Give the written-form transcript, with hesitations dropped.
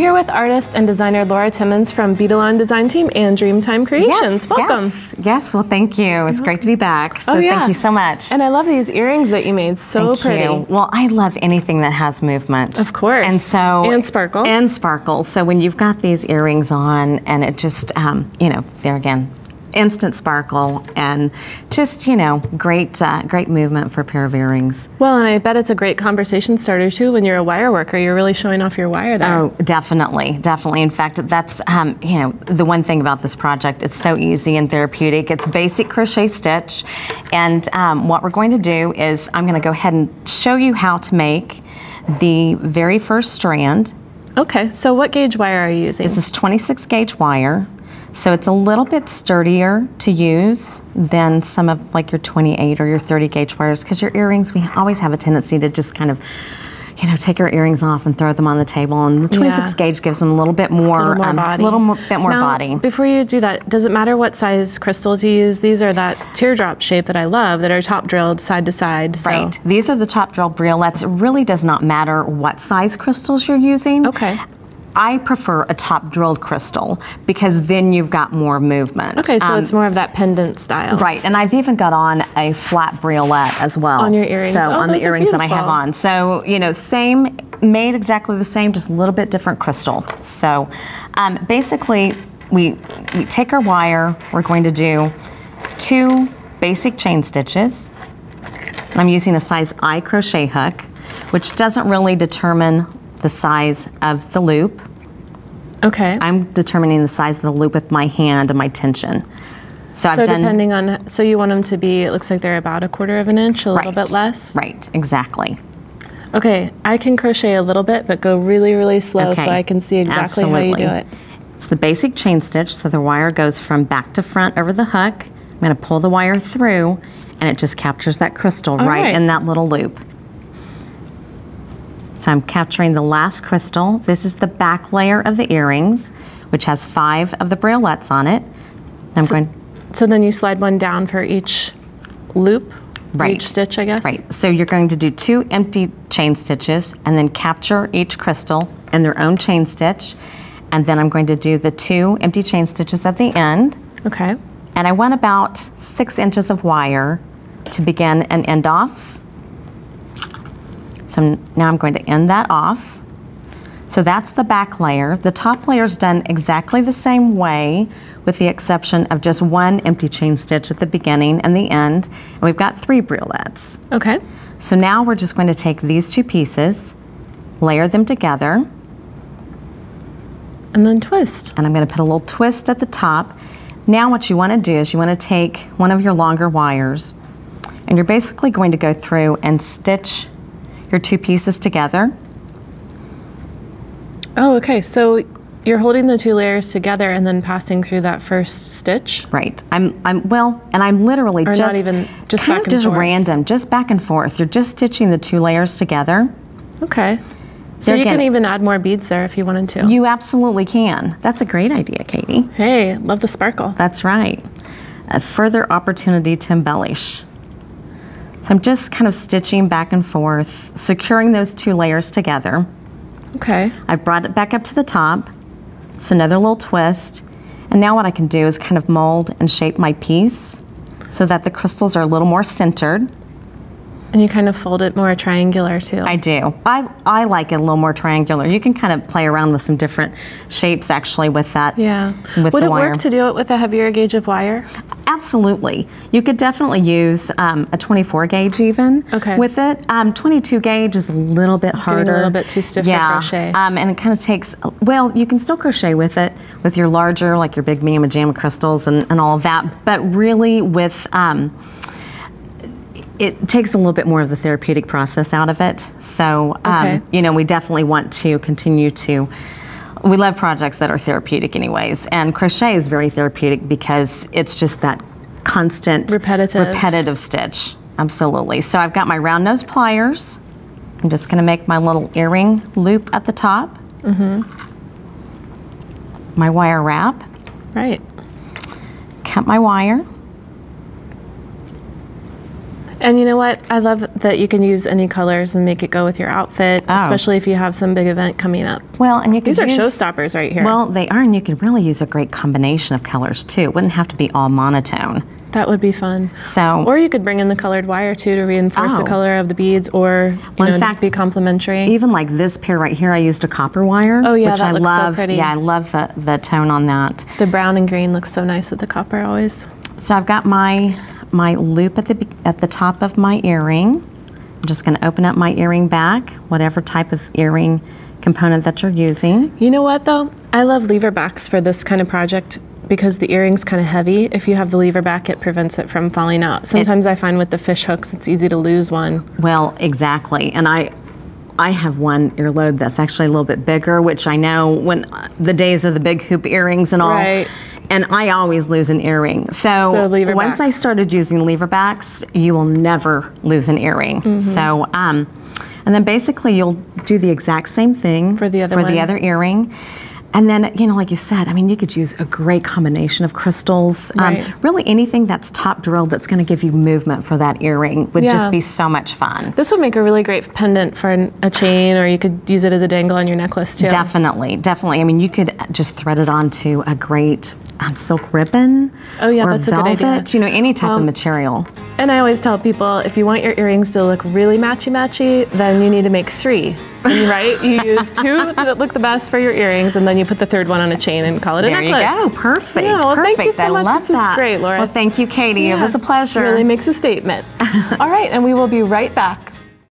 here with artist and designer Laura Timmons from Beadalon Design Team and Dreamtime Creations. Yes, welcome. Yes, well, thank you. It's great to be back. So thank you so much. And I love these earrings that you made. So pretty. Thank you. Well, I love anything that has movement. Of course. And sparkle. And sparkle. So when you've got these earrings on and it just, you know, there again, instant sparkle and just, you know, great movement for a pair of earrings. Well, and I bet it's a great conversation starter too when you're a wire worker. You're really showing off your wire there. Oh, definitely, definitely. In fact, that's, you know, the one thing about this project, it's so easy and therapeutic. It's basic crochet stitch. And what we're going to do is I'm going to go ahead and show you how to make the very first strand. Okay, so what gauge wire are you using? This is 26 gauge wire. So it's a little bit sturdier to use than some of like your 28 or your 30 gauge wires, because your earrings, we always have a tendency to just kind of, you know, take our earrings off and throw them on the table, and the 26 gauge gives them a little bit more, body. bit more body. Before you do that, does it matter what size crystals you use? These are that teardrop shape that I love, that are top drilled side to side. So. Right, these are the top drilled briolettes. It really does not matter what size crystals you're using. Okay. I prefer a top drilled crystal because then you've got more movement. Okay, so it's more of that pendant style. Right, and I've even got on a flat briolette as well. On your earrings. So on the earrings that I have on. So, you know, same, made exactly the same, just a little bit different crystal. So basically, we take our wire, we're going to do 2 basic chain stitches. I'm using a size I crochet hook, which doesn't really determine the size of the loop. Okay. I'm determining the size of the loop with my hand and my tension. So I've done, depending on, so you want them to be, it looks like they're about 1/4 inch, a little bit less? Right, exactly. Okay, I can crochet a little bit, but go really, really slow so I can see exactly how you do it. It's the basic chain stitch, so the wire goes from back to front over the hook. I'm gonna pull the wire through, and it just captures that crystal right in that little loop. So I'm capturing the last crystal. This is the back layer of the earrings, which has 5 of the briolettes on it. So then you slide one down for each loop, each stitch, I guess? Right, so you're going to do 2 empty chain stitches and then capture each crystal in their own chain stitch. And then I'm going to do the 2 empty chain stitches at the end. Okay. And I want about 6 inches of wire to begin and end off. So now I'm going to end that off. So that's the back layer. The top layer is done exactly the same way, with the exception of just 1 empty chain stitch at the beginning and the end. And we've got 3 briolettes. Okay. So now we're just going to take these 2 pieces, layer them together. And then twist. And I'm going to put a little twist at the top. Now what you want to do is you want to take one of your longer wires, and you're basically going to go through and stitch your 2 pieces together. Oh, okay. So you're holding the 2 layers together and then passing through that first stitch? Right. I'm literally or just not even just back and just forth. Random, just back and forth. You're just stitching the 2 layers together. Okay. So you can even add more beads there if you wanted to. You absolutely can. That's a great idea, Katie. Hey, love the sparkle. That's right. A further opportunity to embellish. So I'm just kind of stitching back and forth, securing those 2 layers together. Okay. I've brought it back up to the top. So another little twist. And now what I can do is kind of mold and shape my piece so that the crystals are a little more centered. And you kind of fold it more triangular too. I do. I like it a little more triangular. You can kind of play around with some different shapes actually with that. Yeah. With Would the it wire. work to do it with a heavier gauge of wire? Absolutely. You could definitely use a 24 gauge even with it. 22 gauge is a little bit harder. Getting a little bit too stiff for crochet. And it kind of takes, well, you can still crochet with it with your larger, like your big Mia Majama crystals and all of that, but really with, it takes a little bit more of the therapeutic process out of it. So, you know, we definitely want to continue to, we love projects that are therapeutic anyways. And crochet is very therapeutic because it's just that constant, repetitive stitch. Absolutely. So I've got my round nose pliers. I'm just going to make my little earring loop at the top. My wire wrap. Right. Cut my wire. And you know what? I love that you can use any colors and make it go with your outfit, especially if you have some big event coming up. Well, and you can These are showstoppers right here. Well, they are, and you could really use a great combination of colors too. It wouldn't have to be all monotone. That would be fun. So, or you could bring in the colored wire too to reinforce the color of the beads, or in fact, be complementary. Even like this pair right here, I used a copper wire. Oh yeah, which that looks love. so pretty. Yeah, I love the tone on that. The brown and green looks so nice with the copper always. So I've got my loop at the top of my earring. I'm just going to open up my earring back, whatever type of earring component that you're using. You know what though? I love lever backs for this kind of project because the earring's kind of heavy. If you have the lever back, it prevents it from falling out. Sometimes I find with the fish hooks, it's easy to lose one. Well, exactly. And I have one earlobe that's actually a little bit bigger, which I know when the days of the big hoop earrings and all. Right. And I always lose an earring. So once I started using lever backs, you will never lose an earring. So, and then basically you'll do the exact same thing for the other earring. And then, you know, like you said, I mean, you could use a great combination of crystals. Really anything that's top drilled that's going to give you movement for that earring would just be so much fun. This would make a really great pendant for a chain, or you could use it as a dangle on your necklace too. Definitely, definitely. I mean, you could just thread it onto a great silk ribbon. Oh yeah, that's velvet, a good idea. You know, any type of material. And I always tell people, if you want your earrings to look really matchy-matchy, then you need to make 3. And, right? You use 2 that look the best for your earrings, and then you put the 3rd one on a chain and call it a necklace. There you go. Perfect. Yeah, well, perfect. Thank you so much. I love this that. Is great, Laura. Well, thank you, Katie. It was a pleasure. It really makes a statement. All right, and we will be right back.